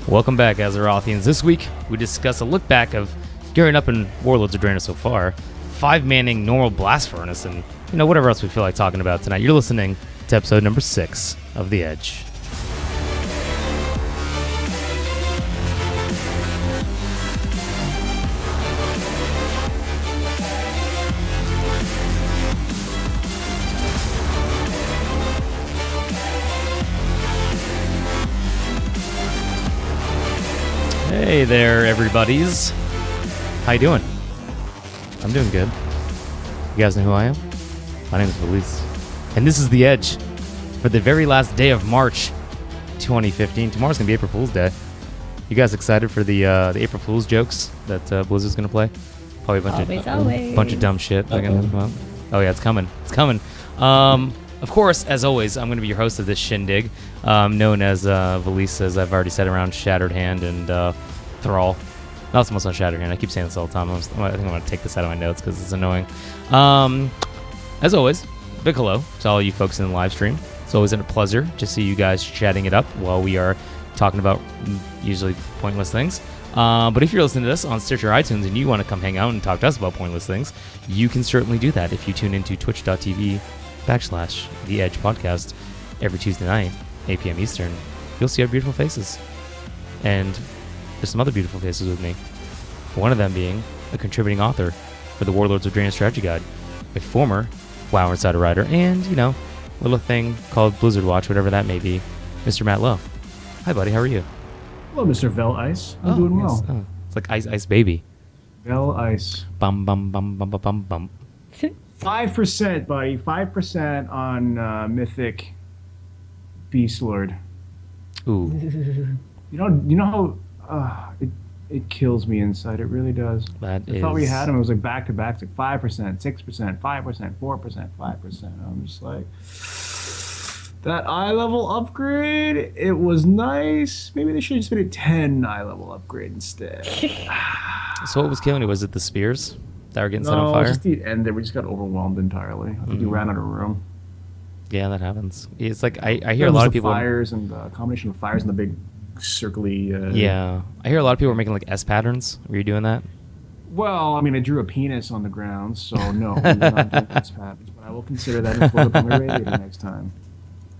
Welcome back, Azerothians. This week, we discuss a look back of gearing up in Warlords of Draenor so far, 5-manning normal blast furnace, and whatever else we feel like talking about tonight. You're listening to episode number 6 of The Edge. Hey there, everybody's. How you doing? I'm doing good. You guys know who I am? My name is Felice, and this is The Edge for the very last day of March 2015. Tomorrow's gonna be April Fool's Day. You guys excited for the April Fool's jokes that Blizzard's gonna play? Probably a bunch of dumb shit. They're gonna come out. Oh yeah, it's coming. It's coming. Of course, as always, I'm going to be your host of this shindig, known as Felice, as I've already said, around Shattered Hand and Thrall. Not so much on Shattered Hand. I keep saying this all the time. I think I'm going to take this out of my notes because it's annoying. As always, big hello to all you folks in the live stream. It's always a pleasure to see you guys chatting it up while we are talking about usually pointless things. But if you're listening to this on Stitcher or iTunes and you want to come hang out and talk to us about pointless things, you can certainly do that if you tune into twitch.tv/The Edge Podcast every Tuesday night, 8 p.m. Eastern. You'll see our beautiful faces. And there's some other beautiful faces with me. One of them being a contributing author for the Warlords of Draenor Strategy Guide, a former WoW Insider writer, and, little thing called Blizzard Watch, whatever that may be, Mr. Matt Lowe. Hi, buddy. How are you? Hello, Mr. Vel Ice. I'm doing well. Oh, it's like Ice Baby. Vel Ice. Bum, bum, bum, bum, bum, bum, bum. 5%, buddy. 5% on Mythic Beast Lord. Ooh. You know how it kills me inside. It really does. I thought we had him. It was like back to back. It's like 5%, 6%, 5%, 4%, 5%. I'm just like, that eye level upgrade, it was nice. Maybe they should have just made a 10 eye level upgrade instead. So what was killing you? Was it the spears that were getting set on No, fire? just the end there. We just got overwhelmed entirely. I think we ran out of room. Yeah, that happens. It's like I hear a lot of people. Fires and the combination of fires and the big circly. Yeah, I hear a lot of people are making like S patterns. Were you doing that? Well, I mean, I drew a penis on the ground, so no, I'm not doing S patterns, but I will consider that and float up on my radiator next time.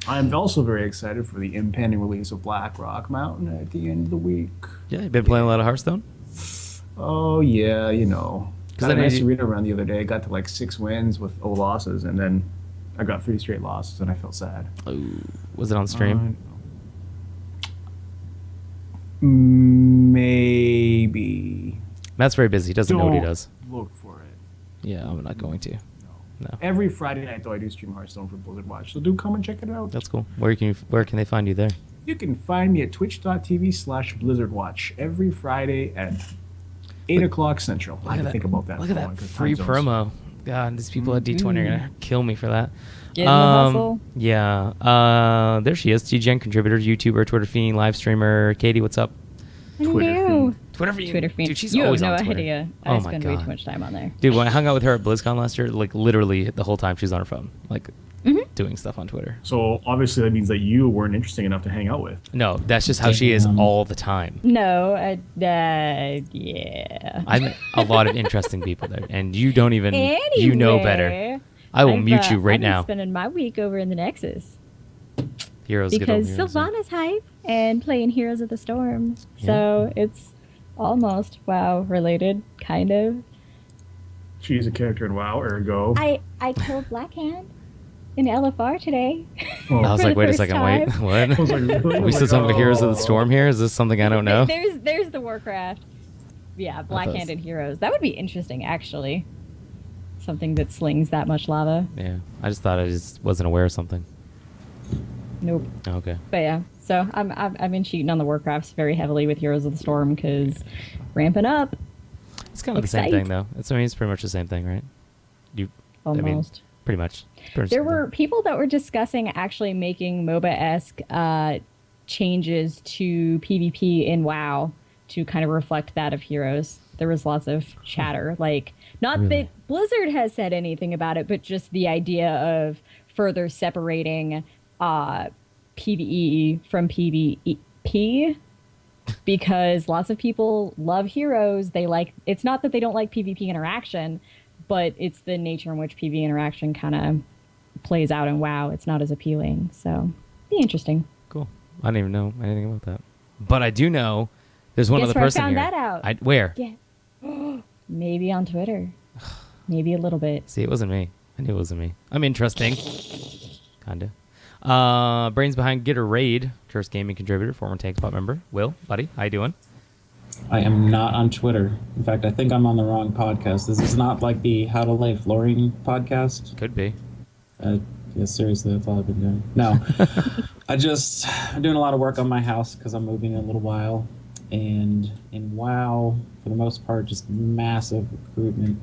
I am also very excited for the impending release of Black Rock Mountain at the end of the week. Yeah, you've been playing a lot of Hearthstone? Oh yeah, Got a nice arena run the other day. I got to like 6 wins with 0 losses, and then I got 3 straight losses, and I felt sad. Was it on stream? Maybe. Matt's very busy. He doesn't know what he does. Look for it. Yeah, I'm not going to. No. Every Friday night, though, I do stream Hearthstone for Blizzard Watch, so do come and check it out. That's cool. Where can they find you there? You can find me at twitch.tv/BlizzardWatch every Friday at 8 o'clock Central. I have to think about that. Look at that free promo. God, these people at D20 are going to kill me for that. Getting the hustle. Yeah. There she is. TGN contributor, YouTuber, Twitter fiend, live streamer. Katie, what's up? Hello. Twitter fiend. Dude, she's you always have on no Twitter. idea. Oh I my spend God. way too much time on there. Dude, when I hung out with her at BlizzCon last year, like literally the whole time she was on her phone, like doing stuff on Twitter. So obviously that means that you weren't interesting enough to hang out with. No, that's just how she is all the time. No, yeah. I met a lot of interesting people there, and you don't even, you know better. I will mute you right now. I'm spending my week over in the Nexus. Heroes because get over Sylvana's hype and playing Heroes of the Storm. Yeah. So it's almost WoW related, kind of. She's a character in WoW, ergo. I killed Blackhand in LFR today. Oh. I was like, wait a second, time. wait, what? I was like, really? Are we still talking about Heroes of the Storm here? Is this something I don't know? There's the Warcraft. Yeah, Blackhand and Heroes. That would be interesting, actually. Something that slings that much lava. Yeah, I just thought I just wasn't aware of something. Nope. Okay. But yeah, so I've been cheating on the Warcrafts very heavily with Heroes of the Storm because ramping up. It's kind of the same thing, though. It's pretty much the same thing, right? Almost. Pretty much. There were people that were discussing actually making MOBA-esque changes to PvP in WoW to kind of reflect that of Heroes. There was lots of chatter, like not that Blizzard has said anything about it, but just the idea of further separating PvE from PvP because lots of people love heroes. It's not that they don't like PvP interaction, but it's the nature in which PvP interaction kind of plays out in WoW. It's not as appealing. So, be interesting. Cool. I don't even know anything about that. But I do know there's one Guess other where person I found here. that out. Where? Yeah. Maybe on Twitter. Maybe a little bit. See, it wasn't me. I knew it wasn't me. I'm interesting. Kinda. Brains behind Get a Raid, Curse Gaming contributor, former Tank Spot member. Will, buddy, how you doing? I am not on Twitter. In fact, I think I'm on the wrong podcast. This is not like the How to Lay Flooring podcast. Could be. Yeah, seriously, that's all I've been doing. No, I'm doing a lot of work on my house because I'm moving in a little while. And in WoW, for the most part, just massive recruitment.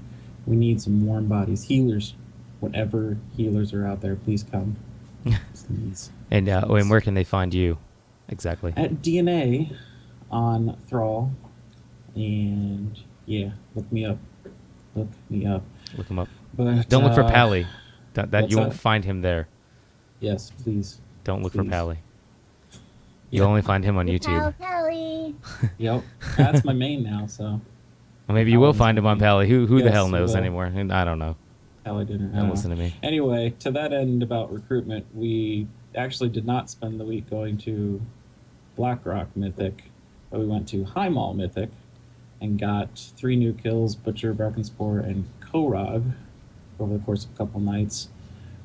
We need some warm bodies. Healers. Whatever healers are out there, please come. Please. And where can they find you exactly? At DNA on Thrall. And yeah, look me up. Look me up. Look him up. But Don't look for Pally. That you won't that? find him there. Yes, please. Don't look Please. for Pally. You'll only find him on YouTube. Pally. Yep. That's my main now, so. Or maybe you will find him on Pally. Who the Yes, hell you knows will. anymore? And I don't know. Pally dinner. Don't listen to me. Anyway, to that end about recruitment, we actually did not spend the week going to Blackrock Mythic, but we went to High Mall Mythic and got 3 new kills, Butcher, Barkenspore, and Korog over the course of a couple nights.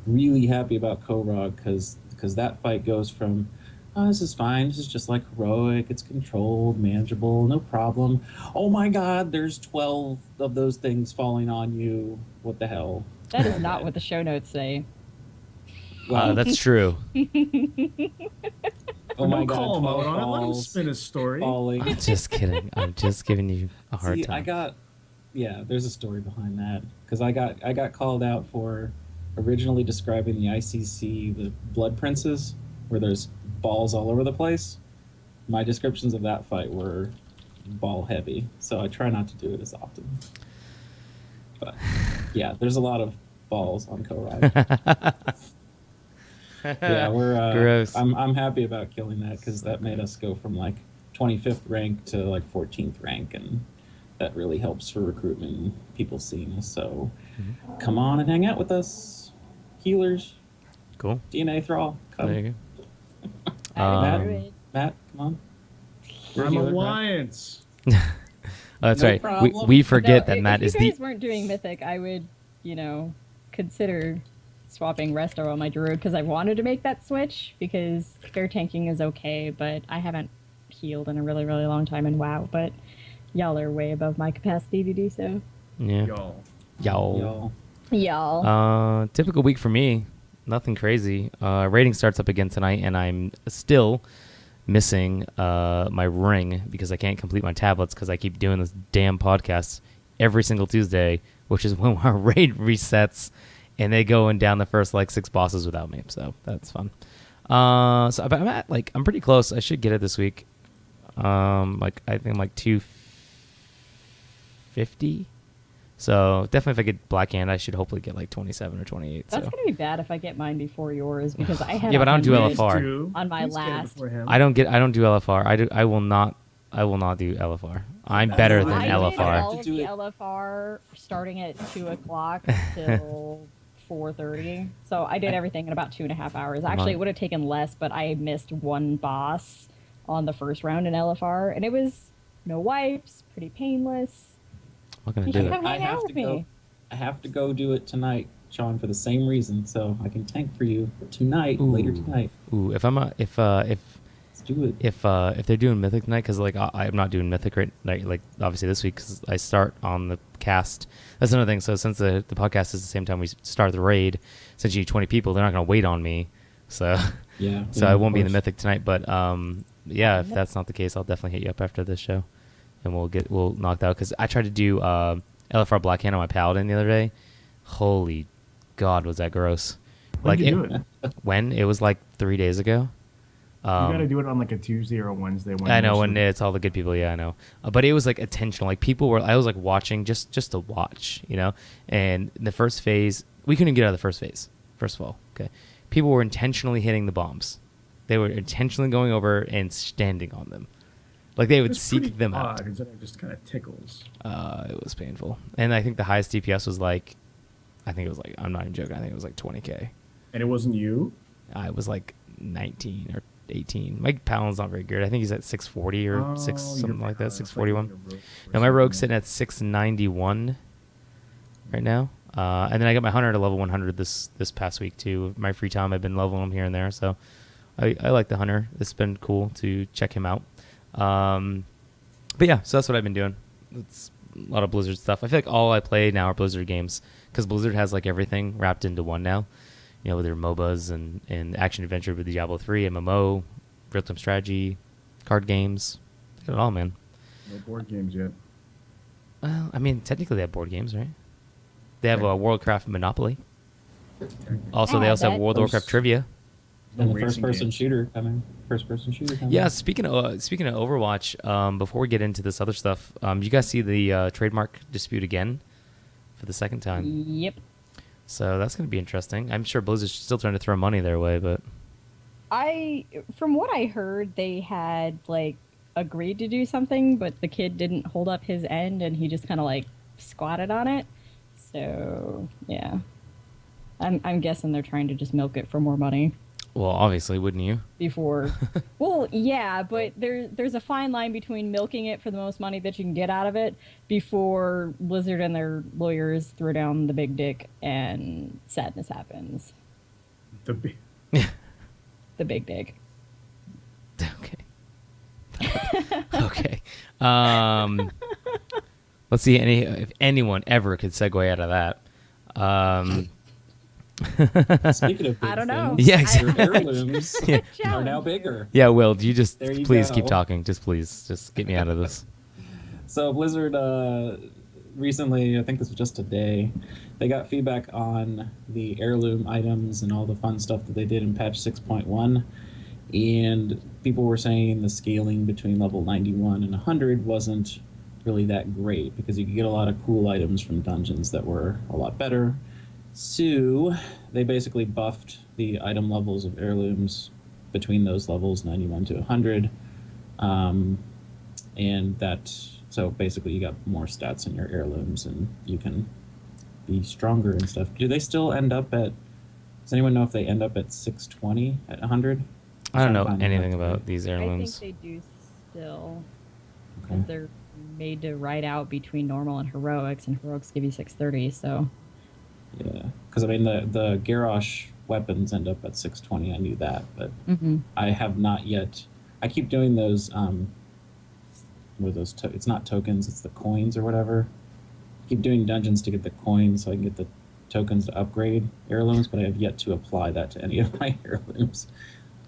Really happy about Korog because that fight goes from, oh, this is fine, this is just like heroic, it's controlled, manageable, no problem. Oh my god, there's 12 of those things falling on you. What the hell? That is not what the show notes say. Well, That's true. oh my Don't god, call him 12 out on it. Let him balls spin his story. falling. I'm just kidding. I'm just giving you a hard See, time. there's a story behind that because I got called out for originally describing the ICC, the Blood Princes, where there's balls all over the place. My descriptions of that fight were ball heavy, so I try not to do it as often. But yeah, there's a lot of balls on Korag. Yeah, we're Gross. I'm happy about killing that because that made us go from like 25th rank to like 14th rank, and that really helps for recruitment and people seeing us. So come on and hang out with us, healers. Cool. DNA Thrall, come. There you go. Matt, come on. You're a I'm healer, Matt. Alliance. Oh, that's No right. problem. We forget No, that Matt is if you the. guys weren't doing Mythic, I would, consider swapping Resto on my Druid because I wanted to make that switch because fair tanking is okay, but I haven't healed in a really, really long time in WoW, but y'all are way above my capacity to do so. Yeah. Y'all. Y'all. Y'all. Typical week for me. Nothing crazy. Rating starts up again tonight, and I'm still missing my ring because I can't complete my tablets because I keep doing this damn podcast every single Tuesday, which is when our raid resets, and they go in down the first like 6 bosses without me. So that's fun. So I'm at I'm pretty close. I should get it this week. I think I'm like 250. So definitely if I get Black Hand, I should hopefully get like 27 or 28. That's gonna be bad if I get mine before yours because I have Yeah, but I don't do 100 LFR. on my Please get it last. before him. I don't do LFR. I will not do LFR. I'm better than I did LFR. all of the LFR starting at 2 o'clock till 4:30. So I did everything in about 2.5 hours. Actually, it would have taken less, but I missed one boss on the first round in LFR, and it was no wipes, pretty painless. I'm not gonna You do should it. come hang out with me. I have to go do it tonight, Sean, for the same reason. So I can tank for you tonight, later tonight. Ooh, if Let's do it. if they're doing Mythic tonight, because I'm not doing Mythic right night, obviously this week because I start on the cast. That's another thing. So since the podcast is the same time we start the raid, since you need 20 people, they're not gonna wait on me. So Yeah. so I won't be in the Mythic tonight. But yeah, if that's not the case, I'll definitely hit you up after this show, and we'll knock that out. Because I tried to do LFR Black Hand on my Paladin the other day. Holy God, was that gross! When did you do it? When it was like 3 days ago. You gotta do it on like a Tuesday or a Wednesday. When I know most when of- it's all the good people. Yeah, I know. But it was like intentional. Like people were. I was like watching just to watch, And in the first phase, we couldn't get out of the first phase. First of all, okay, people were intentionally hitting the bombs. They were intentionally going over and standing on them. Like they would It's seek pretty them out. odd, considering it just kind of tickles. It was painful, and I think the highest DPS was like, I think it was like, I'm not even joking. I think it was like 20k. And it wasn't you? I was like 19 or 18. My Paladin's not very good. I think he's at 640 or something like that, 641. Now my rogue's sitting at 691 right now. And then I got my hunter to level 100 this past week too. My free time, I've been leveling him here and there, so I like the hunter. It's been cool to check him out. But yeah, so that's what I've been doing. It's a lot of Blizzard stuff. I feel like all I play now are Blizzard games because Blizzard has like everything wrapped into one now. You know, with their MOBAs and action adventure with Diablo 3, MMO, real-time strategy, card games. They got it all, man. No board games yet. Well, I mean, technically they have board games, right? They have a Worldcraft Monopoly. Also, they also have World of Warcraft Trivia. And the first-person shooter coming. Yeah, speaking of Overwatch, before we get into this other stuff, you guys see the trademark dispute again for the second time? Yep. So that's going to be interesting. I'm sure Blizzard's still trying to throw money their way, but from what I heard, they had like agreed to do something, but the kid didn't hold up his end, and he just kind of like squatted on it. So yeah, I'm guessing they're trying to just milk it for more money. Well, obviously, wouldn't you? Before, well, yeah, but there's a fine line between milking it for the most money that you can get out of it before Blizzard and their lawyers throw down the big dick and sadness happens. The big dick. Okay. Okay. Let's see if anyone ever could segue out of that. Speaking of big I don't know. things, Yeah, your heirlooms are now bigger. Yeah, Will, do you just There you please go. keep talking? Just get me out of this. So Blizzard recently, I think this was just today, they got feedback on the heirloom items and all the fun stuff that they did in patch 6.1, and people were saying the scaling between level 91 and 100 wasn't really that great because you could get a lot of cool items from dungeons that were a lot better. So they basically buffed the item levels of heirlooms between those levels, 91 to 100. So basically you got more stats in your heirlooms and you can be stronger and stuff. Do they still end up at, does anyone know if they end up at 620 at 100? I don't know anything about these I heirlooms. think they do still. Okay. They're made to ride out between normal and heroics, and heroics give you 630, so. Yeah, because I mean the Garrosh weapons end up at 620. I knew that, but I have not yet. I keep doing those. With those, it's not tokens. It's the coins or whatever. I keep doing dungeons to get the coins so I can get the tokens to upgrade heirlooms, but I have yet to apply that to any of my heirlooms.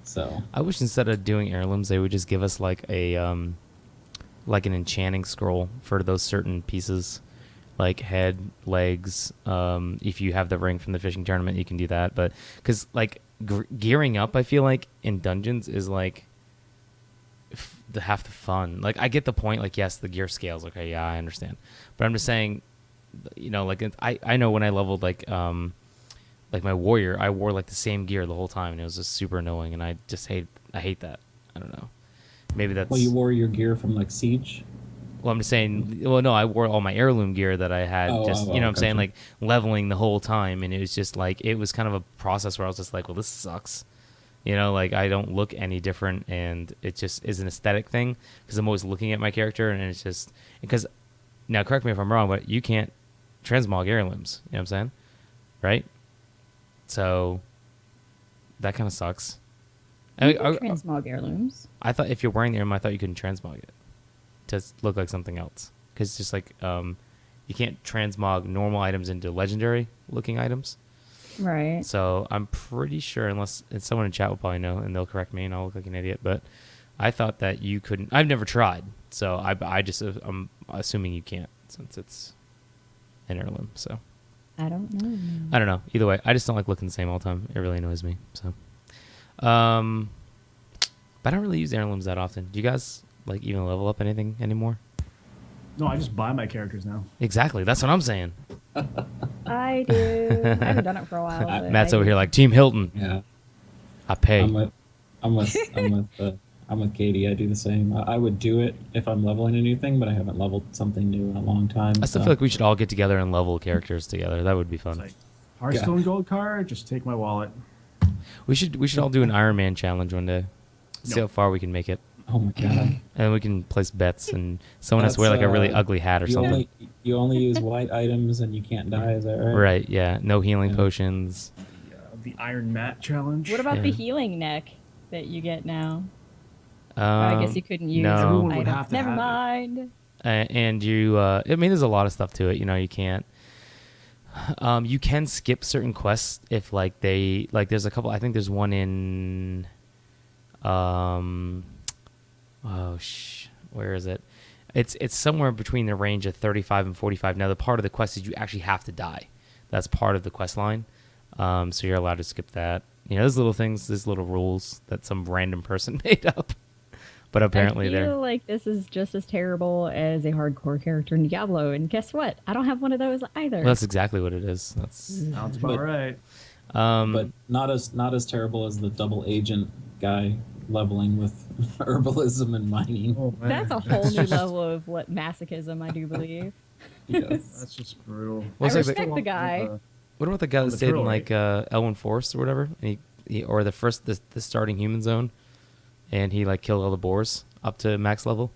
So I wish instead of doing heirlooms, they would just give us like an enchanting scroll for those certain pieces. Like head, legs. If you have the ring from the fishing tournament, you can do that. But because like gearing up, I feel like in dungeons is like half the fun. Like I get the point. Like yes, the gear scales. Okay, yeah, I understand. But I'm just saying, you know, like I know when I leveled like my warrior, I wore like the same gear the whole time, and it was just super annoying. And I hate that. I don't know. Maybe that's. Well, you wore your gear from like Siege. Well, I'm just saying, well, no, I wore all my heirloom gear that I had you know what I'm saying, like leveling the whole time. And it was just like, it was kind of a process where I was just like, well, this sucks. You know, like I don't look any different. And it just is an aesthetic thing because I'm always looking at my character. And it's just, because now correct me if I'm wrong, but you can't transmog heirlooms. You know what I'm saying? Right? So that kind of sucks. You can transmog heirlooms. I thought if you're wearing the heirloom, I thought you couldn't transmog it to look like something else, because it's just like you can't transmog normal items into legendary looking items, Right. so I'm pretty sure, unless someone in chat will probably know and they'll correct me and I'll look like an idiot, but I thought that you couldn't. I've never tried, so I'm assuming you can't since it's an heirloom. So I don't know. I don't know, either way I just don't like looking the same all the time. It really annoys me. So but I don't really use heirlooms that often. Do you guys like even level up anything anymore? No, I just buy my characters now. Exactly. That's what I'm saying. I do. I haven't done it for a while. But Matt's over here like Team Hilton. Yeah, I pay. I'm with I'm with Katie. I do the same. I would do it if I'm leveling a new thing, but I haven't leveled something new in a long time. I still feel like we should all get together and level characters together. That would be fun. Like, Hearthstone gold card, just take my wallet. We should all do an Iron Man challenge one day. See how far we can make it. Oh my god! And we can place bets, and someone has to wear like a really ugly hat or something. You only use white items, and you can't die. Is that right? Right. Yeah. No healing potions. The Iron Mat challenge. What about the healing neck that you get now? I guess you couldn't use. No. Everyone would have to Never have it. mind. And you, I mean, there's a lot of stuff to it. You know, you can't. You can skip certain quests if like there's a couple. I think there's one in. Where is it? It's somewhere between the range of 35 and 45. Now the part of the quest is you actually have to die. That's part of the quest line. So you're allowed to skip that. You know, there's little things, there's little rules that some random person made up. But apparently I feel like this is just as terrible as a hardcore character in Diablo, and guess what? I don't have one of those either. Well, that's exactly what it is. Sounds about right. But not as terrible as the double agent guy leveling with herbalism and mining. Oh, man. That's a whole new level of masochism, I do believe. Yes. That's just brutal. I respect the guy. What about the guy that the stayed in turtle, like Elwyn Forest or whatever? And he or the starting human zone, and he like killed all the boars up to max level.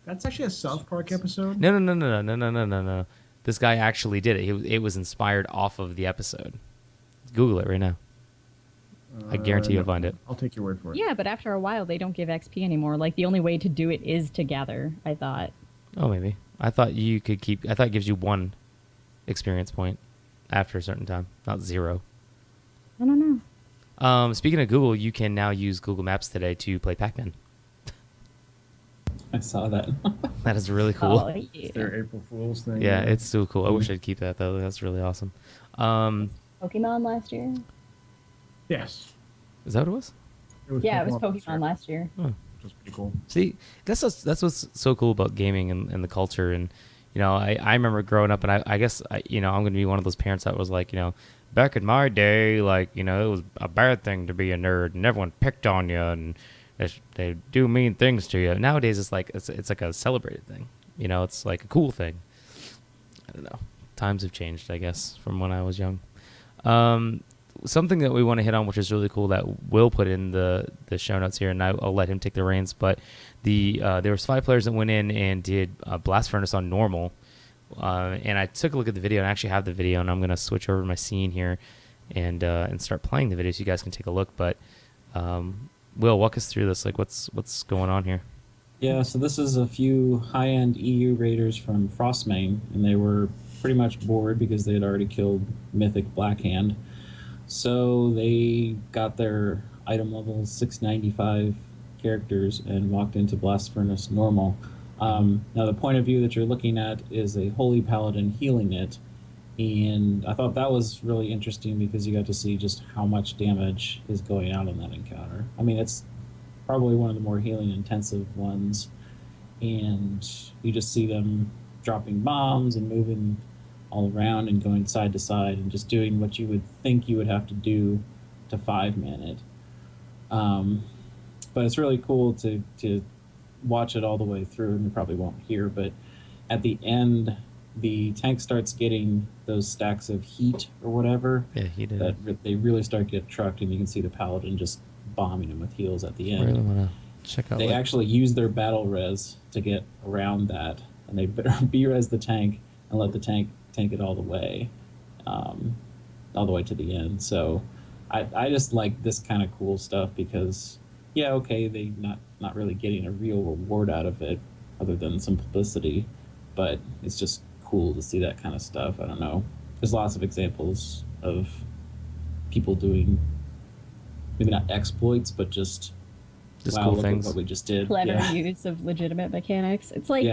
That's actually a South Park episode. No. This guy actually did it. It was inspired off of the episode. Google it right now. I guarantee you'll find it. I'll take your word for it. Yeah, but after a while, they don't give XP anymore. Like, the only way to do it is to gather, I thought. Oh, maybe. I thought you could keep. I thought it gives you 1 experience point after a certain time, not 0. I don't know. Speaking of Google, you can now use Google Maps today to play Pac-Man. I saw that. That is really cool. Oh, yeah. Their April Fool's thing. Yeah, it's so cool. I wish I'd keep that though. That's really awesome. Pokemon last year? Yes. Is that what it was? It was Yeah, it was Pokemon last year. Which was pretty cool. See, that's what's so cool about gaming and the culture. And you know, I remember growing up, and I guess I'm going to be one of those parents that was like, back in my day, like, it was a bad thing to be a nerd, and everyone picked on you, and they do mean things to you. Nowadays, it's like a celebrated thing. It's like a cool thing. I don't know. Times have changed, I guess, from when I was young. Something that we want to hit on, which is really cool, that we'll put in the show notes here, and I'll let him take the reins. But there was 5 players that went in and did Blast Furnace on normal, and I took a look at the video, and I actually have the video, and I'm going to switch over my scene here and start playing the video so you guys can take a look. But Will, walk us through this. Like, what's going on here? Yeah, so this is a few high-end EU raiders from Frostmain, and they were pretty much bored because they had already killed Mythic Blackhand. So they got their item level 695 characters and walked into Blast Furnace normal. Now the point of view that you're looking at is a Holy Paladin healing it, and I thought that was really interesting because you got to see just how much damage is going out in that encounter. I mean, it's probably one of the more healing intensive ones, and you just see them dropping bombs and moving all around and going side to side and just doing what you would think you would have to do to 5-man it. But it's really cool to watch it all the way through, and you probably won't hear, but at the end, the tank starts getting those stacks of heat or whatever. Yeah, he did. That they really start to get trucked, and you can see the Paladin just bombing them with heals at the I end. really want to check out. They actually use their battle res to get around that, and they B-res the tank and let the tank it all the way to the end. So I just like this kind of cool stuff because, yeah, okay, they not really getting a real reward out of it other than some publicity, but it's just cool to see that kind of stuff. I don't know. There's lots of examples of people doing maybe not exploits, but just wow, cool look things. at what we just did. Clever use of legitimate mechanics. It's like,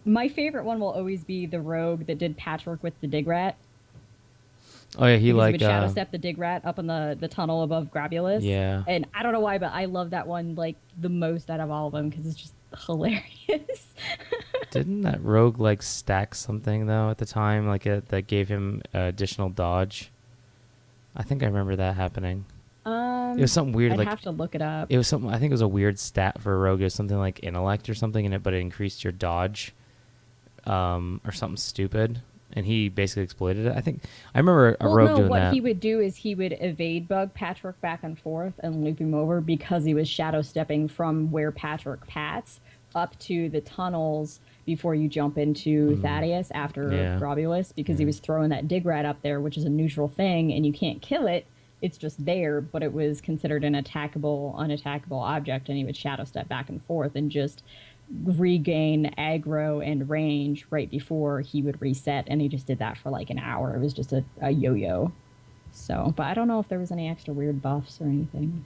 my favorite one will always be the rogue that did patchwork with the dig rat. Oh yeah, he would shadow step the dig rat up in the tunnel above Grabulus. Yeah. And I don't know why, but I love that one like the most out of all of them because it's just hilarious. Didn't that rogue like stack something though at the time, like that gave him additional dodge? I think I remember that happening. It was something weird. I'd like have to look it up. It was something. I think it was a weird stat for a rogue. It was something like intellect or something in it, but it increased your dodge, or something stupid. And he basically exploited it. I remember a rogue doing that. What he would do is he would evade bug Patchwork back and forth and loop him over because he was shadow stepping from where Patchwork pats up to the tunnels before you jump into Thaddeus after Grobulus, because he was throwing that dig rat up there, which is a neutral thing, and you can't kill it. It's just there, but it was considered an attackable, unattackable object, and he would shadow step back and forth and just regain aggro and range right before he would reset, and he just did that for like an hour. It was just a yo-yo. So, but I don't know if there was any extra weird buffs or anything.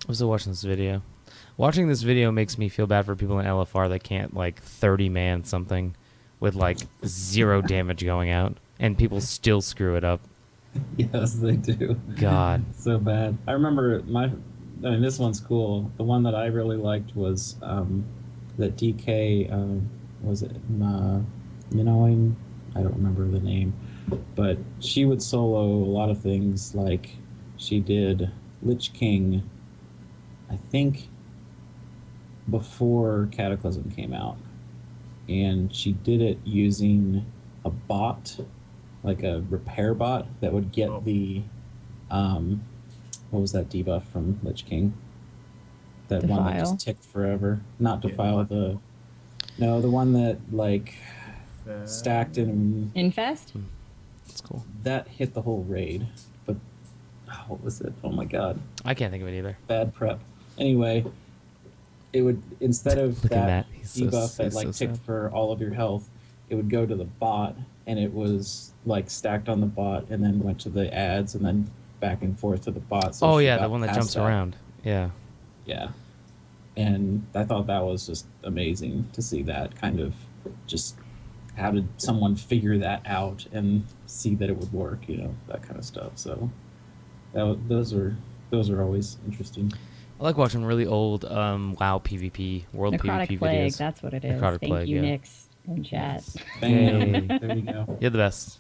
I was still watching this video. Watching this video makes me feel bad for people in LFR that can't like 30-man something with like 0 damage going out, and people still screw it up. Yes, they do. God. So bad. I remember this one's cool. The one that I really liked was that DK, was it Minowing? I don't remember the name. But she would solo a lot of things, like she did Lich King, I think, before Cataclysm came out. And she did it using a bot, like a repair bot that would get the what was that debuff from Lich King? That Defile. one that just ticked forever. Not Defile, the one that like stacked and Infest? That's cool. that hit the whole raid. But what was it? Oh my god. I can't think of it either. Bad prep. Anyway, it would, instead of Look at that Matt. He's debuff that like so ticked sad. for all of your health, it would go to the bot, and it was like stacked on the bot, and then went to the ads, and then back and forth to the bot. So Oh she yeah, got the one that past jumps around. Yeah. Yeah, and I thought that was just amazing to see that kind of just how did someone figure that out and see that it would work, that kind of stuff. So those are always interesting. I like watching really old WoW PvP, World Necrotic PvP Plague, videos. that's what it is. Necrotic Thank Plague, you, yeah. Nix, in chat. Bam. There you go. You're the best.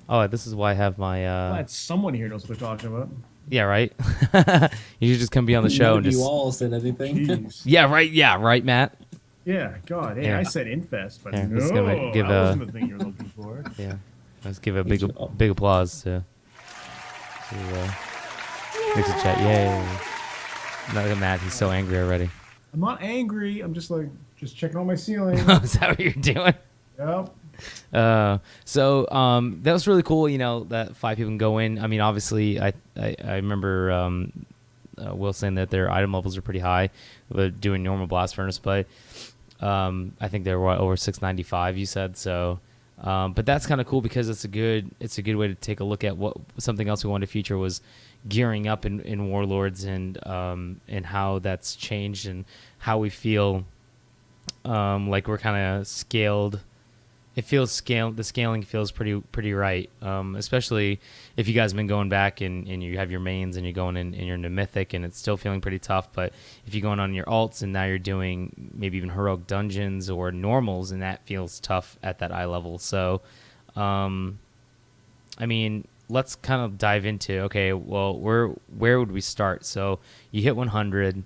Oh, this is why I have my. Glad someone here knows what they're talking about. Yeah, right. You should just come be on the show None and of just. you all said anything. Jeez. Yeah, right, Matt. Yeah, God. Hey, Yeah. I said Infest, but Yeah, no, let's give that wasn't the thing you were looking for. Yeah, let's give a big applause to Mixed chat. Yay! Look at Matt. He's so angry already. I'm not angry. I'm just checking on my ceiling. Is that what you're doing? Yep. So that was really cool. That 5 people can go in. I mean, obviously, I remember Will saying that their item levels are pretty high. They're doing normal blast furnace, but I think they were over 695. You said so. But that's kind of cool because it's a good way to take a look at what something else we wanted to feature was gearing up in Warlords and how that's changed and how we feel like we're kind of scaled. It feels the scaling feels pretty right, especially if you guys have been going back and you have your mains and you're going in and you're into Mythic and it's still feeling pretty tough. But if you're going on your alts and now you're doing maybe even heroic dungeons or normals, and that feels tough at that eye level. So, I mean, let's kind of dive into, okay, well, where would we start? So you hit 100,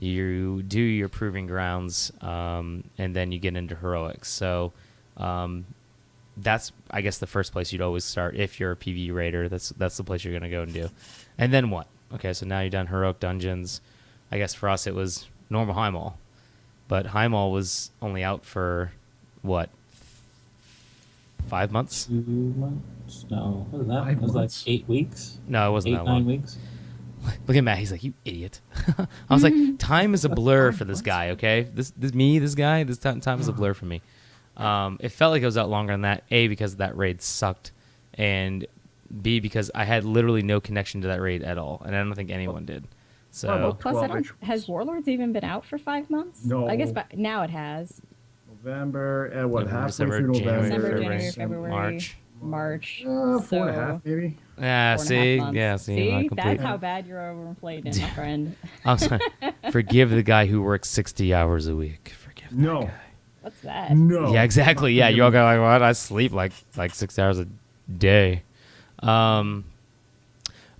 you do your proving grounds, and then you get into heroics. So that's, I guess, the first place you'd always start if you're a PvE raider. That's the place you're going to go and do. And then what? Okay, so now you've done heroic dungeons. I guess for us it was normal High Mall. But High Mall was only out for, what, 5 months? 2 months? No, what was that? 5 It was like months? 8 weeks? No, it wasn't 8, that 9 long. weeks? Look at Matt. He's like, you idiot. I was like, time is a blur for this guy, okay? This guy, time is a blur for me. It felt like it was out longer than that, A, because that raid sucked, and B, because I had literally no connection to that raid at all, and I don't think anyone did. So Well, Plus, 12 has Warlords even been out for 5 months? No. I guess now it has. November, November, halfway December, through November. December, February, January, February, March. March. 4.5 maybe. Yeah, 4.5 see? months. Yeah, see? Not complete. That's how bad you're overinflated, my friend. I'm sorry. Forgive the guy who works 60 hours a week. Forgive that No. guy. What's that? No. Yeah, exactly. Yeah, you all go like, what? I sleep like 6 hours a day.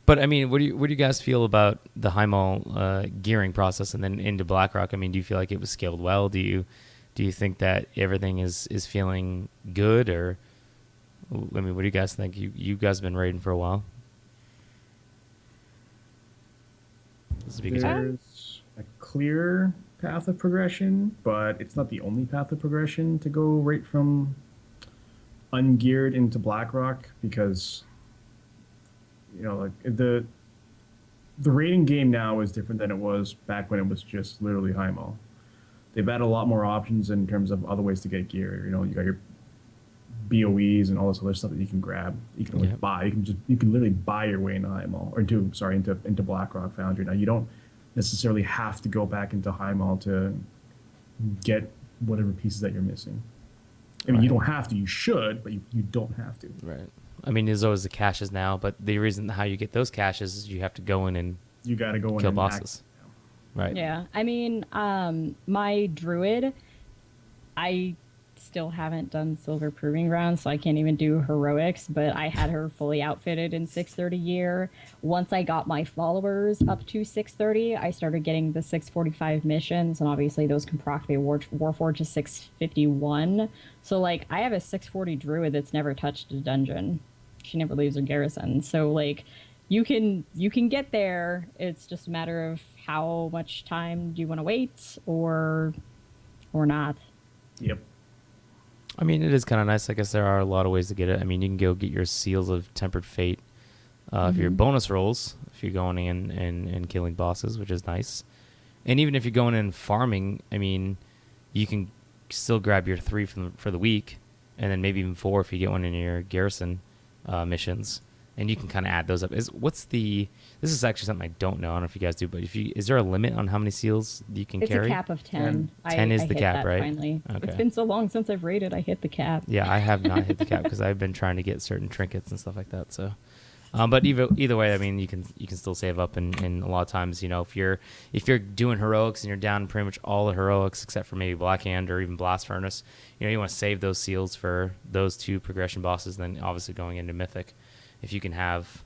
But I mean, what do you guys feel about the Heimel gearing process and then into BlackRock? I mean, do you feel like it was scaled well? Do you think that everything is feeling good, or I mean, what do you guys think? You guys have been raiding for a while. There's a clear path of progression, but it's not the only path of progression to go right from ungeared into BlackRock, because like the raiding game now is different than it was back when it was just literally Heimel. They've added a lot more options in terms of other ways to get gear. You got your BOEs and all this other stuff that you can grab. You can buy. You can literally buy your way into Heimel, or into BlackRock Foundry. Now you don't necessarily have to go back into Heimel to get whatever pieces that you're missing. I mean, you don't have to. You should, but you don't have to. Right. I mean, there's always the caches now, but the reason how you get those caches is you have to go in and you got to go in kill and bosses. Right. Yeah. I mean, my druid, I still haven't done silver proving grounds, so I can't even do heroics, but I had her fully outfitted in 630 year. Once I got my followers up to 630, I started getting the 645 missions, and obviously those can proc the Warforged to 651. So like I have a 640 druid that's never touched a dungeon. She never leaves her garrison. So like you can get there. It's just a matter of how much time do you want to wait or not. Yep. I mean, it is kind of nice. I guess there are a lot of ways to get it. I mean, you can go get your Seals of Tempered Fate for your bonus rolls if you're going in and killing bosses, which is nice. And even if you're going in farming, I mean, you can still grab your 3 for the week, and then maybe even 4 if you get one in your garrison missions. And you can kind of add those up. This is actually something I don't know. I don't know if you guys do, but is there a limit on how many seals you can carry? It's a cap of 10. 10 is the cap, right? Finally. Okay. It's been so long since I've raided. I hit the cap. Yeah, I have not hit the cap because I've been trying to get certain trinkets and stuff like that. So, but either way, I mean, you can still save up, and a lot of times, if you're doing heroics and you're down pretty much all the heroics except for maybe Black Hand or even Blast Furnace, you want to save those seals for those 2 progression bosses. And then obviously going into Mythic, if you can have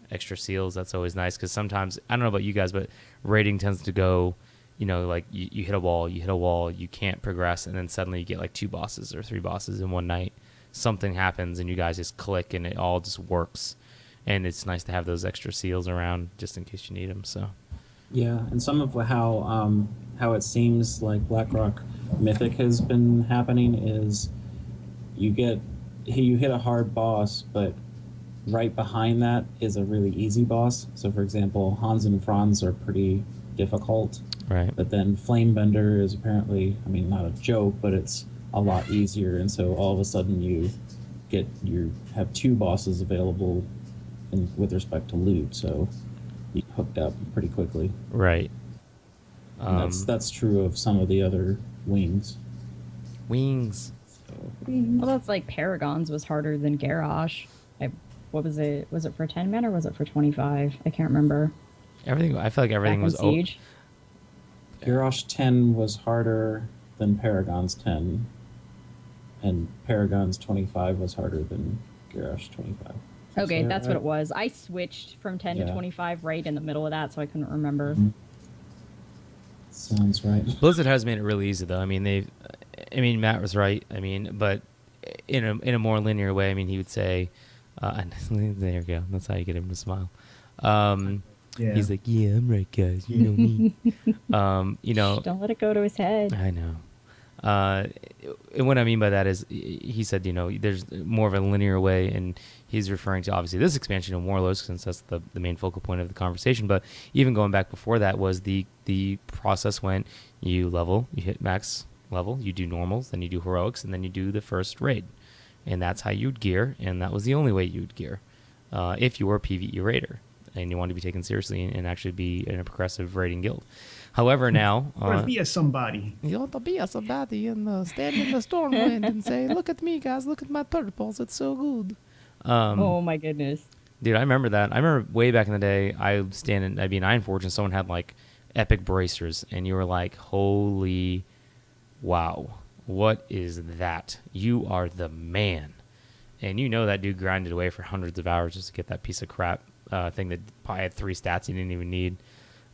extra seals, that's always nice, because sometimes, I don't know about you guys, but raiding tends to go, like you hit a wall, you can't progress, and then suddenly you get like 2 bosses or 3 bosses in one night. Something happens and you guys just click and it all just works, and it's nice to have those extra seals around just in case you need them. So yeah, and some of how it seems like BlackRock Mythic has been happening is you hit a hard boss, but right behind that is a really easy boss. So, for example, Hans and Franz are pretty difficult. Right. But then Flamebender is apparently, I mean, not a joke, but it's a lot easier. And so all of a sudden you have 2 bosses available with respect to loot. So you hooked up pretty quickly. Right. That's true of some of the other wings. So. Well, that's like Paragons was harder than Garrosh. What was it? Was it for 10 men or was it for 25? I can't remember. Everything. I feel like everything was Siege. Garrosh 10 was harder than Paragon's 10, and Paragon's 25 was harder than Garrosh 25. Okay, that's what it was. I switched from 10 to 25 right in the middle of that, so I couldn't remember. Mm-hmm. Sounds right. Blizzard has made it really easy, though. I mean, Matt was right. I mean, but in a more linear way. I mean, he would say, there you go. That's how you get him to smile. He's like, yeah, I'm right, guys. You know me. Don't let it go to his head. I know. And what I mean by that is, he said, there's more of a linear way, and he's referring to obviously this expansion of Warlords, since that's the main focal point of the conversation. But even going back before that was the process when you hit max level, you do normals, then you do heroics, and then you do the first raid. And that's how you'd gear, and that was the only way you'd gear if you were a PvE raider and you wanted to be taken seriously and actually be in a progressive raiding guild. However, now... or be a somebody. You want to be a somebody and stand in the stormwind and say, look at me, guys, look at my purples, it's so good. Oh, my goodness. Dude, I remember that. I remember way back in the day, I'd be in Ironforge, and someone had, like, epic bracers, and you were like, holy wow, what is that? You are the man. And that dude grinded away for hundreds of hours just to get that piece of crap thing that probably had 3 stats you didn't even need.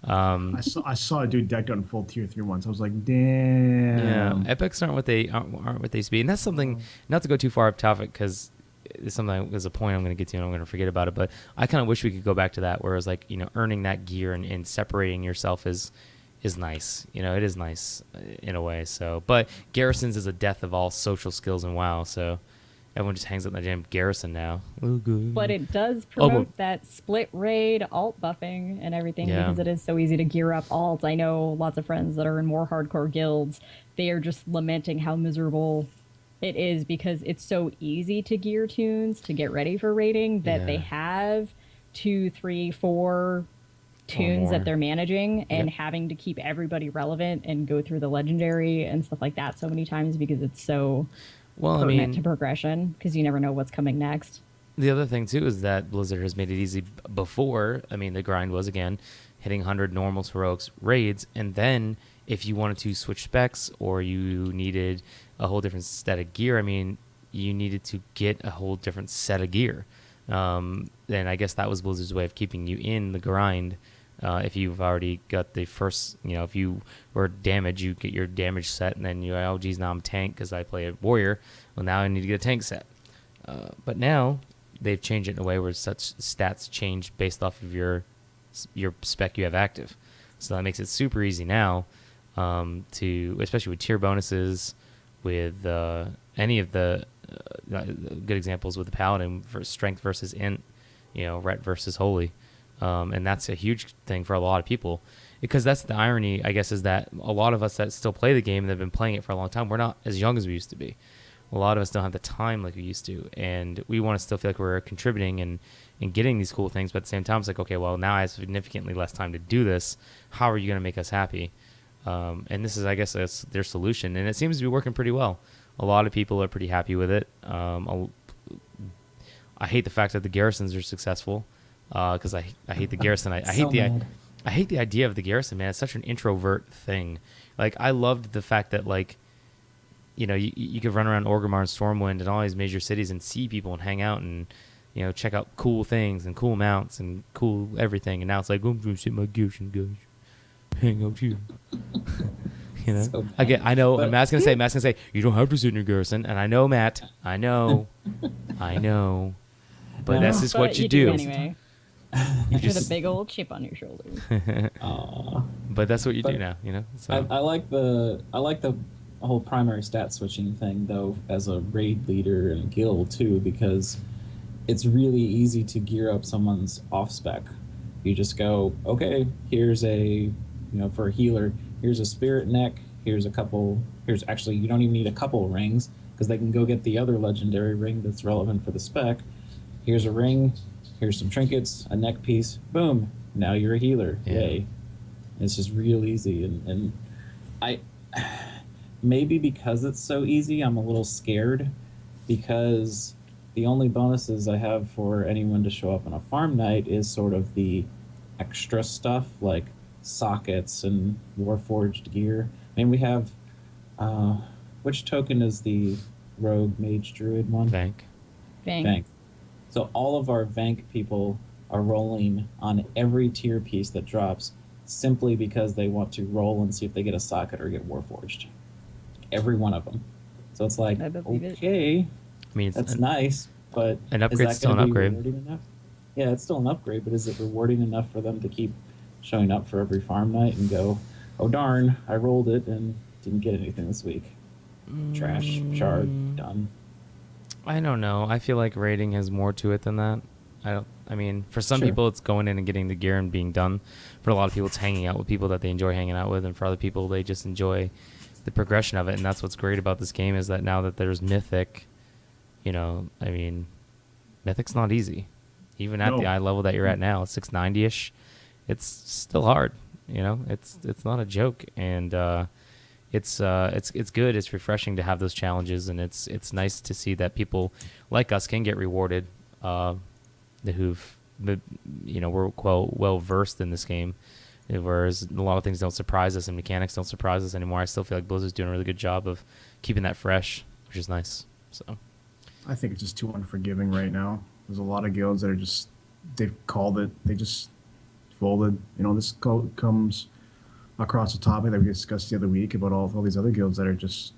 I saw a dude decked on full tier 3 once. I was like, damn. Yeah, epics aren't what they used to be, and that's something. Not to go too far off topic, because it's something. There's a point I'm going to get to, and I'm going to forget about it. But I kind of wish we could go back to that, where it was like, earning that gear and separating yourself is nice. It is nice in a way. So, but garrisons is a death of all social skills in WoW. So everyone just hangs out in the damn garrison now. Oh, good. But it does promote that split raid alt buffing and everything, because it is so easy to gear up alt. I know lots of friends that are in more hardcore guilds. They are just lamenting how miserable it is, because it's so easy to gear tunes to get ready for raiding that they have 2, 3, 4 tunes that they're managing, and having to keep everybody relevant and go through the legendary and stuff like that so many times, because it's so pertinent to progression, because you never know what's coming next. The other thing too is that Blizzard has made it easy before. I mean, the grind was, again, hitting 100 normals, heroics, raids, and then if you wanted to switch specs or you needed a whole different set of gear, I mean, you needed to get a whole different set of gear. And I guess that was Blizzard's way of keeping you in the grind. If you've already got the first, if you were damaged, you get your damage set, and then you're like, oh, geez, now I'm tank because I play a warrior. Well, now I need to get a tank set. But now they've changed it in a way where such stats change based off of your spec you have active. So that makes it super easy now to, especially with tier bonuses, with any of the good examples with the Paladin for strength versus int, ret versus holy. And that's a huge thing for a lot of people, because that's the irony, I guess, is that a lot of us that still play the game and have been playing it for a long time, we're not as young as we used to be. A lot of us don't have the time like we used to, and we want to still feel like we're contributing and getting these cool things, but at the same time, it's like, okay, well, now I have significantly less time to do this. How are you going to make us happy? And this is, I guess, that's their solution, and it seems to be working pretty well. A lot of people are pretty happy with it. I hate the fact that the garrisons are successful. Because I hate the garrison. I hate the idea of the garrison, man. It's such an introvert thing. Like, I loved the fact that, like, you could run around Orgrimmar and Stormwind and all these major cities and see people and hang out and check out cool things and cool mounts and cool everything. And now it's like, I'm going to sit my garrison, guys. Hang out here. So again, I know. And Matt's gonna say, you don't have to sit in your garrison. And I know, Matt. I know. But that's just what you do anyway. With a big old chip on your shoulder. But that's what you do now, So I like the whole primary stat switching thing, though, as a raid leader and a guild too, because it's really easy to gear up someone's off spec. You just go, okay, here's for a healer, here's a spirit neck, here's actually, you don't even need a couple of rings, because they can go get the other legendary ring that's relevant for the spec. Here's a ring, here's some trinkets, a neck piece, boom, now you're a healer. Yay. It's just real easy. And I maybe because it's so easy, I'm a little scared, because the only bonuses I have for anyone to show up on a farm night is sort of the extra stuff, like sockets and Warforged gear. I mean, we have which token is the rogue mage druid one? Vank. So all of our Vank people are rolling on every tier piece that drops, simply because they want to roll and see if they get a socket or get Warforged. Every one of them. So it's like, okay, I mean, that's nice, but an upgrade's still an upgrade. Enough? Yeah, it's still an upgrade, but is it rewarding enough for them to keep showing up for every farm night and go, oh darn, I rolled it and didn't get anything this week. Trash, shard, done. I don't know. I feel like raiding has more to it than that. I mean, for some people, it's going in and getting the gear and being done. For a lot of people, it's hanging out with people that they enjoy hanging out with, and for other people, they just enjoy the progression of it. And that's what's great about this game, is that now that there's Mythic, I mean, Mythic's not easy. Even at the eye level that you're at now, 690-ish, it's still hard. It's not a joke, and it's good. It's refreshing to have those challenges, and it's nice to see that people like us can get rewarded, who've we're well versed in this game, whereas a lot of things don't surprise us and mechanics don't surprise us anymore. I still feel like Blizzard's doing a really good job of keeping that fresh, which is nice. So I think it's just too unforgiving right now. There's a lot of guilds that are just they've called it. They just folded. This comes across the topic that we discussed the other week about all these other guilds that are just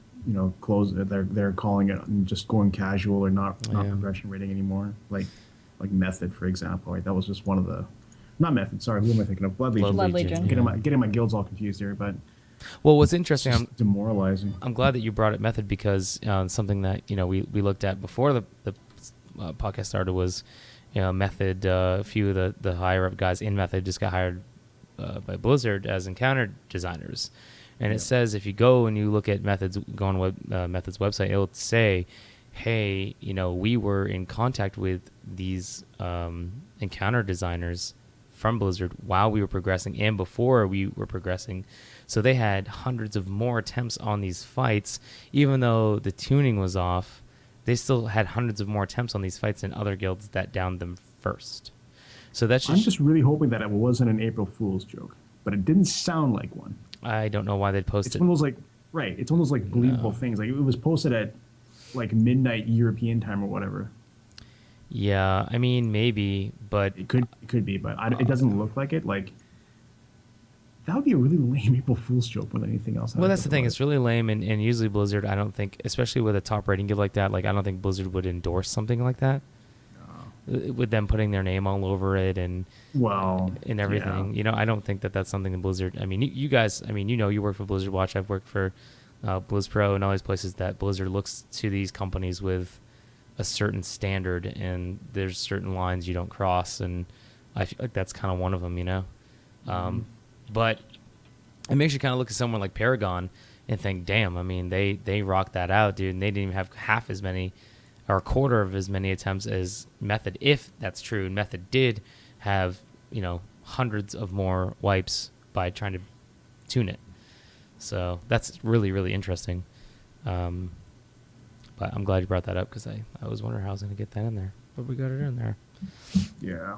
closed. They're calling it and just going casual or not progression rating anymore. Like Method, for example. Right, that was just one of the not Method. Sorry, who am I thinking of? Blood Legion. Blood Legion. Getting my guilds all confused here, but. Well, what's interesting, it's demoralizing. I'm glad that you brought up Method because something that we looked at before the podcast started was Method. A few of the higher up guys in Method just got hired by Blizzard as encounter designers, and it says if you go and you look at Method's Method's website, it'll say, hey, we were in contact with these encounter designers from Blizzard while we were progressing and before we were progressing. So they had hundreds of more attempts on these fights. Even though the tuning was off, they still had hundreds of more attempts on these fights than other guilds that downed them first. So that's I'm just really hoping that it wasn't an April Fool's joke, but it didn't sound like one. I don't know why they'd post it. It's one of those it's one of those believable things. Like it was posted at midnight European time or whatever. Yeah, I mean maybe, but it could be, but it doesn't look like it. Like that would be a really lame April Fool's joke more than anything else. Well, that's the thing. It's really lame, and usually Blizzard, I don't think, especially with a top rating give like that, I don't think Blizzard would endorse something like that. No. With them putting their name all over it and everything. Yeah. I don't think that's something that Blizzard. I mean, you guys. I mean, you work for Blizzard Watch. I've worked for Blizz Pro and all these places that Blizzard looks to these companies with a certain standard, and there's certain lines you don't cross, and I feel like that's kind of one of them. But it makes you kind of look at someone like Paragon and think, damn, I mean, they rocked that out, dude, and they didn't even have half as many or a quarter of as many attempts as Method, if that's true. And Method did have, hundreds of more wipes by trying to tune it. So that's really, really interesting. But I'm glad you brought that up because I was wondering how I was going to get that in there. But we got it in there. Yeah.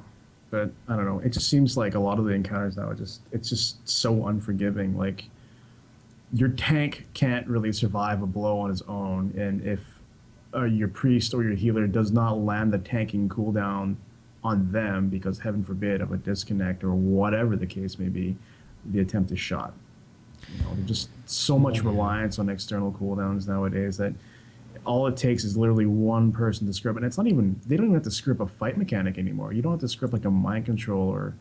But I don't know. It just seems like a lot of the encounters now it's just so unforgiving. Like your tank can't really survive a blow on its own, and if your priest or your healer does not land the tanking cooldown on them because heaven forbid of a disconnect or whatever the case may be, the attempt is shot. There's just so much reliance on external cooldowns nowadays that all it takes is literally one person to script, and they don't even have to script a fight mechanic anymore. You don't have to script like a mind control or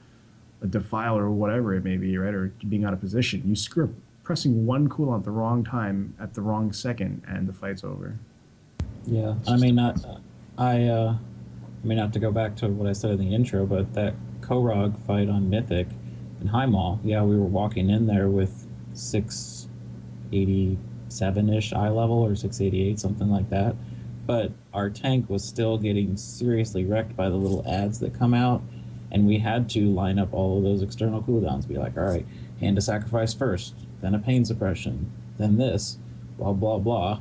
a defile or whatever it may be, right? Or being out of position. You script pressing one cooldown at the wrong time at the wrong second, and the fight's over. Yeah, not to go back to what I said in the intro, but that Korog fight on Mythic in High Mall, we were walking in there with 687-ish eye level or 688, something like that. But our tank was still getting seriously wrecked by the little ads that come out, and we had to line up all of those external cooldowns. Be like, all right, hand a sacrifice first, then a pain suppression, then this, blah, blah, blah.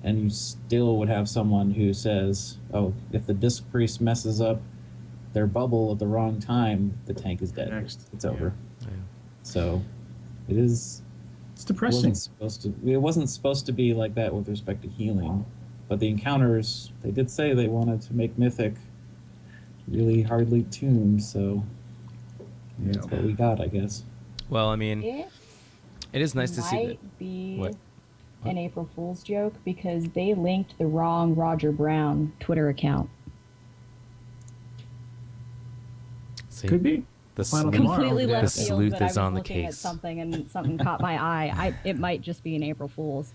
And you still would have someone who says, oh, if the Disc Priest messes up their bubble at the wrong time, the tank is dead. It's over. Yeah. So it's depressing. It wasn't supposed to be like that with respect to healing. But the encounters, they did say they wanted to make Mythic really hardly tuned, so that's what we got, I guess. Well, I mean, it is nice to see that. Might be an April Fool's joke because they linked the wrong Roger Brown Twitter account. See, could be. Completely left the field, sleuth but I is was on the looking at case. something and something caught my eye. It might just be an April Fool's.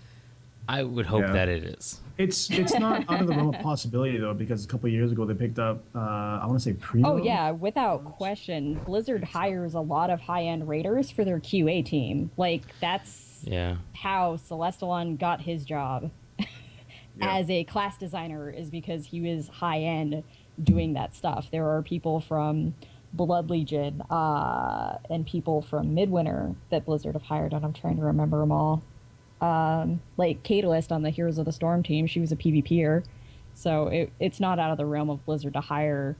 I would hope that it is. It's not out of the realm of possibility though, because a couple of years ago they picked up I want to say Primo. Oh yeah, without question, Blizzard hires a lot of high-end raiders for their QA team. Like that's how Celestalon got his job as a class designer, is because he was high-end doing that stuff. There are people from Blood Legion and people from Midwinter that Blizzard have hired, and I'm trying to remember them all. Like Catalyst on the Heroes of the Storm team, she was a PvPer, so it's not out of the realm of Blizzard to hire,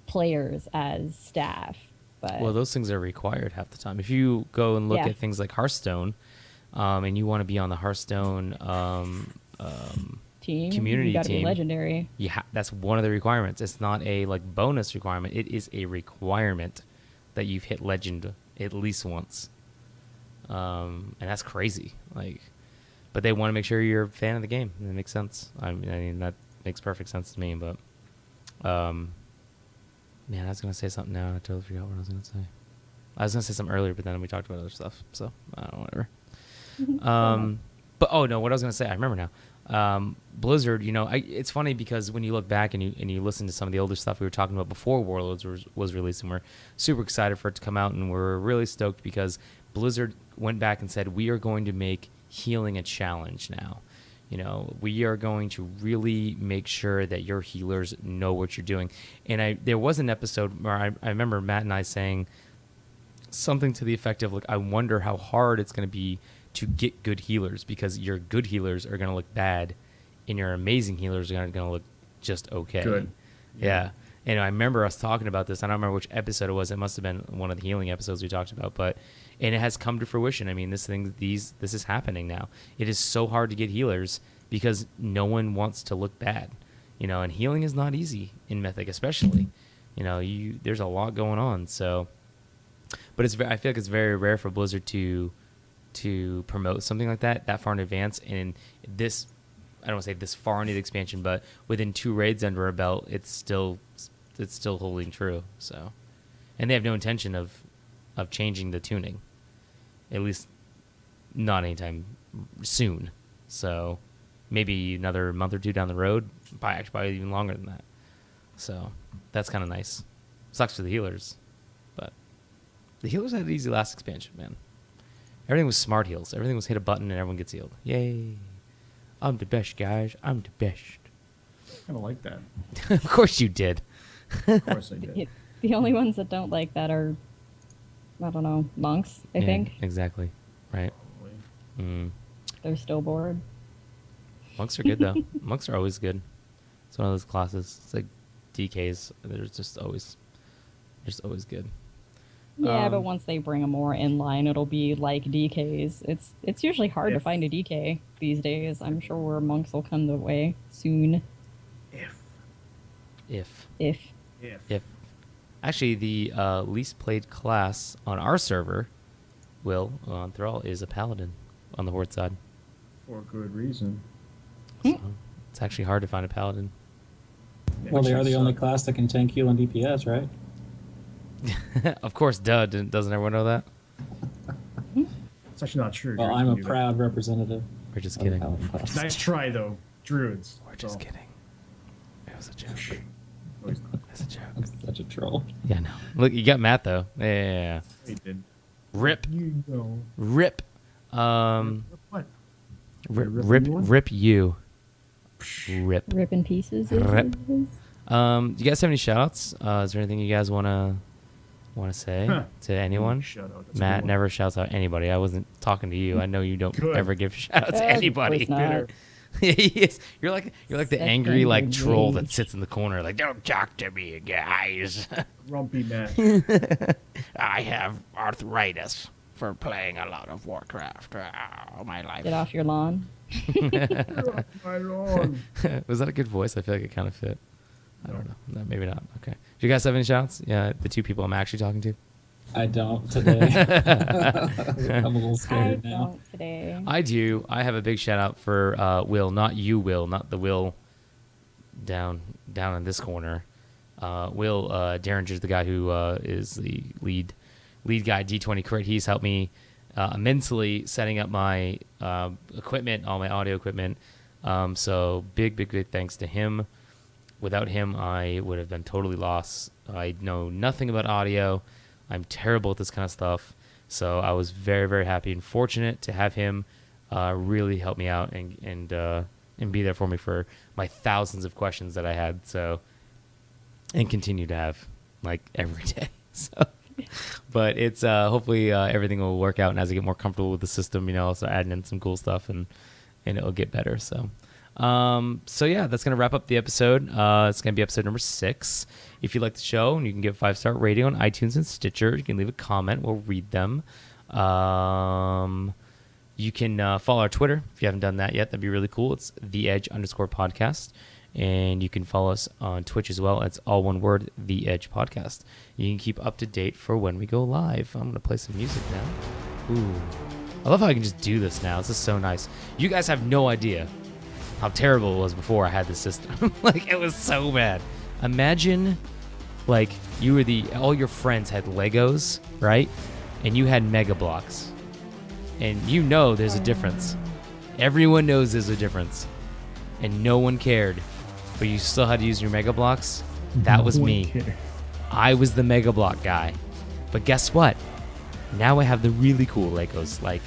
players as staff. But well, those things are required half the time. If you go and look at things like Hearthstone, and you want to be on the Hearthstone team. Community you gotta team. be legendary. That's one of the requirements. It's not a like bonus requirement. It is a requirement that you've hit legend at least once. And that's crazy. Like, but they want to make sure you're a fan of the game. And it makes sense. I mean, that makes perfect sense to me. But, man, I was gonna say something now. I totally forgot what I was gonna say. I was gonna say something earlier, but then we talked about other stuff. So I don't know, whatever. But oh no, what I was gonna say, I remember now. Blizzard, it's funny because when you look back and you listen to some of the older stuff we were talking about before Warlords was released, and we're super excited for it to come out, and we're really stoked because Blizzard went back and said we are going to make healing a challenge now. We are going to really make sure that your healers know what you're doing. And there was an episode where I remember Matt and I saying something to the effect of, like, I wonder how hard it's going to be to get good healers, because your good healers are going to look bad and your amazing healers are going to look just okay. Good. Yeah. And I remember us talking about this. I don't remember which episode it was. It must have been one of the healing episodes we talked about, and it has come to fruition. I mean, this is happening now. It is so hard to get healers because no one wants to look bad, and healing is not easy in Mythic, especially. There's a lot going on. So, but I feel like it's very rare for Blizzard to promote something like that far in advance. And this, I don't want to say this far into the expansion, but within 2 raids under a belt, it's still holding true. So, and they have no intention of changing the tuning, at least not anytime soon. So maybe another month or 2 down the road, probably even longer than that. So that's kind of nice. Sucks for the healers, but the healers had an easy last expansion, man. Everything was smart heals. Everything was hit a button and everyone gets healed. Yay. I'm the best, guys. I'm the best. I kind of like that. Of course you did. Of course I did. The only ones that don't like that are, I don't know, monks, I think. Exactly. Right. They're still bored. Monks are good, though. Monks are always good. It's one of those classes. It's like DKs. They're just always good. Yeah, but once they bring them more in line, it'll be like DKs. It's usually hard to find a DK these days. I'm sure monks will come the way soon. If. Actually, the least played class on our server, on Thrall, is a paladin on the Horde side. For good reason. So it's actually hard to find a paladin. Well, they are the only class that can tank, heal, and DPS, right? Of course, duh. Doesn't everyone know that? It's actually not true. Well, I'm a proud representative. We're just kidding. Nice try, though. Druids. We're just kidding. It was a joke. No, he's not. It's a joke. I'm such a troll. Yeah, no. Look, you got Matt, though. Yeah. He did. Rip. You know. Rip. What? Rip you. Rip. Rip in pieces. Rip. Do you guys have any shout-outs? Is there anything you guys want to say to anyone? Shout out. Matt never shouts out anybody. I wasn't talking to you. I know you don't ever give shout-outs to anybody. Yes. You're like the angry troll that sits in the corner like, don't talk to me, guys. Grumpy Matt. I have arthritis for playing a lot of Warcraft all my life. Get off your lawn. My lawn. Was that a good voice? I feel like it kind of fit. I don't know. No, maybe not. Okay. Do you guys have any shouts? Yeah, the 2 people I'm actually talking to. I don't today. I'm a little scared now. Don't today. I do. I have a big shout out for Will, not you, Will, not the Will down in this corner. Will Derringer's the guy who is the lead guy, D20 Crit. He's helped me immensely setting up my equipment, all my audio equipment. So big thanks to him. Without him, I would have been totally lost. I know nothing about audio. I'm terrible at this kind of stuff. So I was very, very happy and fortunate to have him really help me out and be there for me for my thousands of questions that I had. So, and continue to have like every day. So, but it's hopefully everything will work out. And as I get more comfortable with the system, I'll start adding in some cool stuff and it'll get better. So yeah, that's going to wrap up the episode. It's going to be episode number 6. If you like the show, you can give a 5-star rating on iTunes and Stitcher. You can leave a comment. We'll read them. You can follow our Twitter if you haven't done that yet. That'd be really cool. It's @the_edge_podcast. And you can follow us on Twitch as well. It's all one word, The Edge Podcast. You can keep up to date for when we go live. I'm going to play some music now. Ooh. I love how I can just do this now. This is so nice. You guys have no idea how terrible it was before I had this system. Like, it was so bad. Imagine, like, you were all your friends had Legos, right? And you had Mega Blocks. And you know there's a difference. Everyone knows there's a difference. And no one cared. But you still had to use your Mega Blocks? That was me. I was the Mega Block guy. But guess what? Now I have the really cool Legos. Like,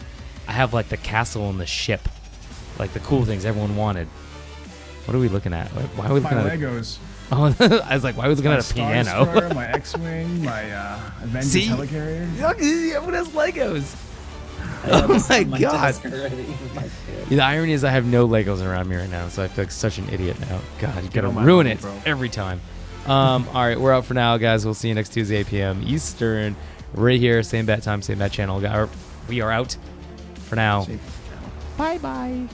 I have, like, the castle and the ship. Like, the cool things everyone wanted. What are we looking at? Why are we looking at Legos. Oh, I was like, why are we looking at a piano? Destroyer, my X-Wing, my Avengers helicarrier. Everyone has Legos. Oh my god. The irony is I have no Legos around me right now, so I feel like such an idiot now. God, you gotta ruin it every time. All right, we're out for now, guys. We'll see you next Tuesday, 8 p.m. Eastern, right here, same bat time, same bat channel. We are out for now. Bye-bye.